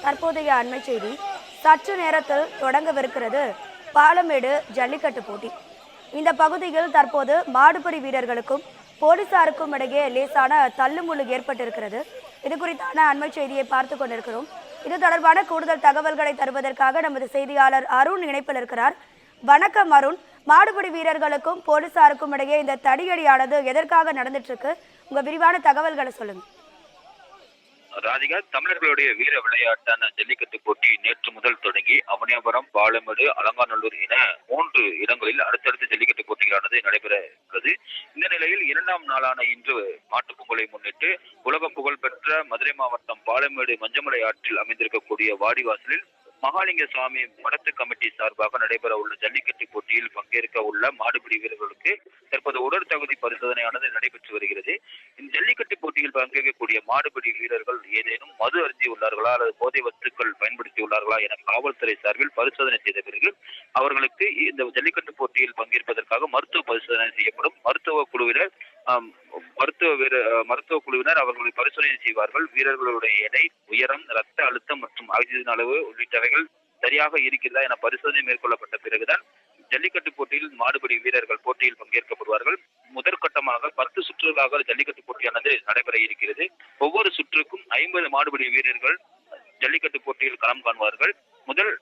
தற்போதைய அண்மை செய்தி. சற்று நேரத்தில் தொடங்கவிருக்கிறது பாலமேடு ஜல்லிக்கட்டு போட்டி. இந்த பகுதியில் தற்போது மாடுபிடி வீரர்களுக்கும் போலீசாருக்கும் இடையே லேசான தள்ளுமுள்ளு ஏற்பட்டிருக்கிறது. இது குறித்தான அண்மை செய்தியை பார்த்து கொண்டிருக்கிறோம். இது தொடர்பான கூடுதல் தகவல்களை தருவதற்காக நமது செய்தியாளர் அருண் இணைப்பில் இருக்கிறார். வணக்கம் அருண். மாடுபிடி வீரர்களுக்கும் போலீசாருக்கும் இடையே இந்த தடியடியானது எதற்காக நடந்துட்டு இருக்கு? உங்க விரிவான தகவல்களை சொல்லுங்க. ராதிகா, தமிழர்களுடைய வீர விளையாட்டான ஜல்லிக்கட்டு போட்டி நேற்று முதல் தொடங்கி அவனியாபுரம், பாலமேடு, அலங்காநல்லூர் என 3 இடங்களில் அடுத்தடுத்த ஜல்லிக்கட்டு போட்டிகளானது நடைபெற இருக்கிறது. இந்த நிலையில் 2ஆம் நாளான இன்று மாட்டுப் பொங்கலை முன்னிட்டு உலக புகழ்பெற்ற மதுரை மாவட்டம் பாலமேடு மஞ்சமலை ஆற்றில் அமைந்திருக்கக்கூடிய வாடிவாசலில் மகாலிங்க சுவாமி மடத்து கமிட்டி சார்பாக நடைபெற உள்ள ஜல்லிக்கட்டு போட்டியில் பங்கேற்க உள்ள மாடுபிடி வீரர்களுக்கு தற்போது உடல் தகுதி பரிசோதனையானது நடைபெற்று வருகிறது. இந்த ஜல்லிக்கட்டு போட்டியில் பங்கேற்கக்கூடிய மாடுபிடி வீரர்கள் ஏதேனும் மது அருந்தி உள்ளார்களா அல்லது போதை வஸ்துக்கள் பயன்படுத்தி உள்ளார்களா என காவல்துறை சார்பில் பரிசோதனை செய்த பிறகு அவர்களுக்கு இந்த ஜல்லிக்கட்டு போட்டியில் பங்கேற்பதற்காக மருத்துவ பரிசோதனை செய்யப்படும். மருத்துவ குழுவினர் அவர்களை பரிசோதனை செய்வார்கள். வீரர்களுடைய எடை, உயரம், ரத்த அழுத்தம் மற்றும் ஆக்சிஜன் அளவு உள்ளிட்டவைகள் சரியாக இருக்கிறதா என பரிசோதனை மேற்கொள்ளப்பட்ட பிறகுதான் ஜல்லிக்கட்டு போட்டியில் மாடுபிடி வீரர்கள் போட்டியில் பங்கேற்கப்படுவார்கள். முதற்கட்டமாக 10 சுற்றுகளாக ஜல்லிக்கட்டு போட்டியானது நடைபெற இருக்கிறது. ஒவ்வொரு சுற்றுக்கும் 50 மாடுபிடி வீரர்கள் ஜல்லிக்கட்டு போட்டியில் களம் காண்பார்கள். முதல்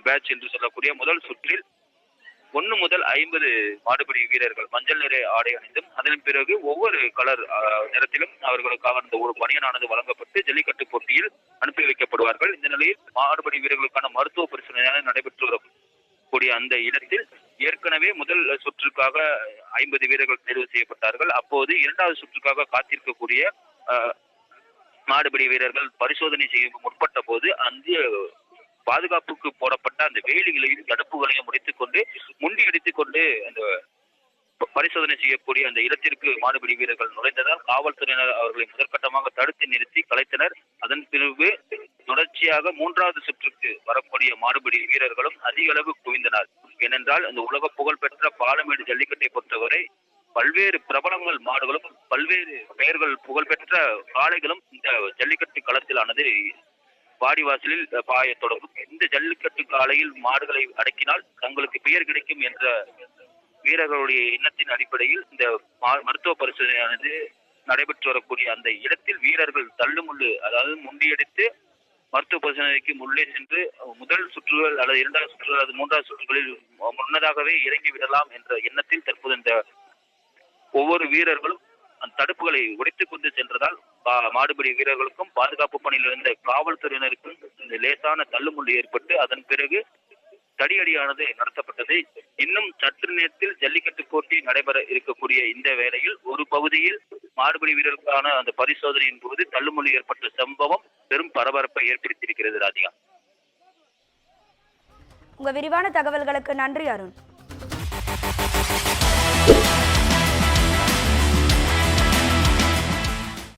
பேட்ச் என்று சொல்லக்கூடிய முதல் சுற்றில் 1 முதல் 50 மாடுபிடி வீரர்கள் மஞ்சள் நிற ஆடை அணிந்தும், அதன் பிறகு ஒவ்வொரு கலர் நிறத்திலும் அவர்களுக்காக அந்த ஒரு பணியனானது வழங்கப்பட்டு ஜல்லிக்கட்டு போட்டியில் அனுப்பி வைக்கப்படுவார்கள். இந்த நிலையில் மாடுபிடி வீரர்களுக்கான மருத்துவ பரிசோதனை நடைபெற்று வரக்கூடிய அந்த இடத்தில் ஏற்கனவே முதல் சுற்றுக்காக 50 வீரர்கள் தேர்வு செய்யப்பட்டார்கள். அப்போது 2வது சுற்றுக்காக காத்திருக்கக்கூடிய மாடுபிடி வீரர்கள் பரிசோதனை செய்ய முற்பட்ட போது அந்த பாதுகாப்புக்கு போடப்பட்ட அந்த வேலிகளையும் தடுப்புகளையும் முடித்துக் கொண்டு முண்டி அடித்துக் கொண்டு அந்த பரிசோதனை செய்யக்கூடிய அந்த இடத்திற்கு மாடுபிடி வீரர்கள் நுழைந்ததால் காவல்துறையினர் அவர்களை முதற்கட்டமாக தடுத்து நிறுத்தி கலைத்தனர். அதன் பிறகு தொடர்ச்சியாக 3வது சுற்றுக்கு வரக்கூடிய மாடுபிடி வீரர்களும் அதிக அளவு குவிந்தனர். ஏனென்றால் அந்த உலக புகழ்பெற்ற பாலமேடு ஜல்லிக்கட்டை பொறுத்தவரை பல்வேறு பிரபலங்கள் மாடுகளும் பல்வேறு பெயர்கள் புகழ்பெற்ற காளைகளும் இந்த ஜல்லிக்கட்டு களத்திலானது வாடிவாசலில் பாய தொடங்கும். இந்த ஜல்லிக்கட்டு காலையில் மாடுகளை அடக்கினால் தங்களுக்கு பெயர் கிடைக்கும் என்ற வீரர்களுடைய எண்ணத்தின் அடிப்படையில் இந்த மருத்துவ பரிசோதனையானது நடைபெற்று வரக்கூடிய அந்த இடத்தில் வீரர்கள் தள்ளுமுள்ளு, அதாவது முண்டியடித்து மருத்துவ பரிசோதனைக்கு உள்ளே சென்று முதல் சுற்றுகள் அல்லது 2வது சுற்றுகள் அல்லது 3வது சுற்றுகளில் முன்னதாகவே இறங்கி விடலாம் என்ற எண்ணத்தில் தற்போது இந்த ஒவ்வொரு வீரர்களும் அந்த தடுப்புகளை உடைத்துக் கொண்டு சென்றதால் மாடுபிடி வீரர்களுக்கும் பாதுகாப்பு பணியில் இருந்த காவல்துறையினருக்கும் இந்த லேசான தள்ளுமுள்ளு ஏற்பட்டு அதன் பிறகு தடியடியானது நடத்தப்பட்டது. இன்னும் சற்று நேரத்தில் ஜல்லிக்கட்டு போட்டி நடைபெற இருக்கக்கூடிய இந்த வேளையில் ஒரு பகுதியில் மாடுபிடி வீரர்களுக்கான அந்த பரிசோதனையின் போது தள்ளுமுள்ளு ஏற்பட்ட சம்பவம் பெரும் பரபரப்பை ஏற்படுத்தியிருக்கிறது. ராதிகா, உங்க விரிவான தகவல்களுக்கு நன்றி அருண்.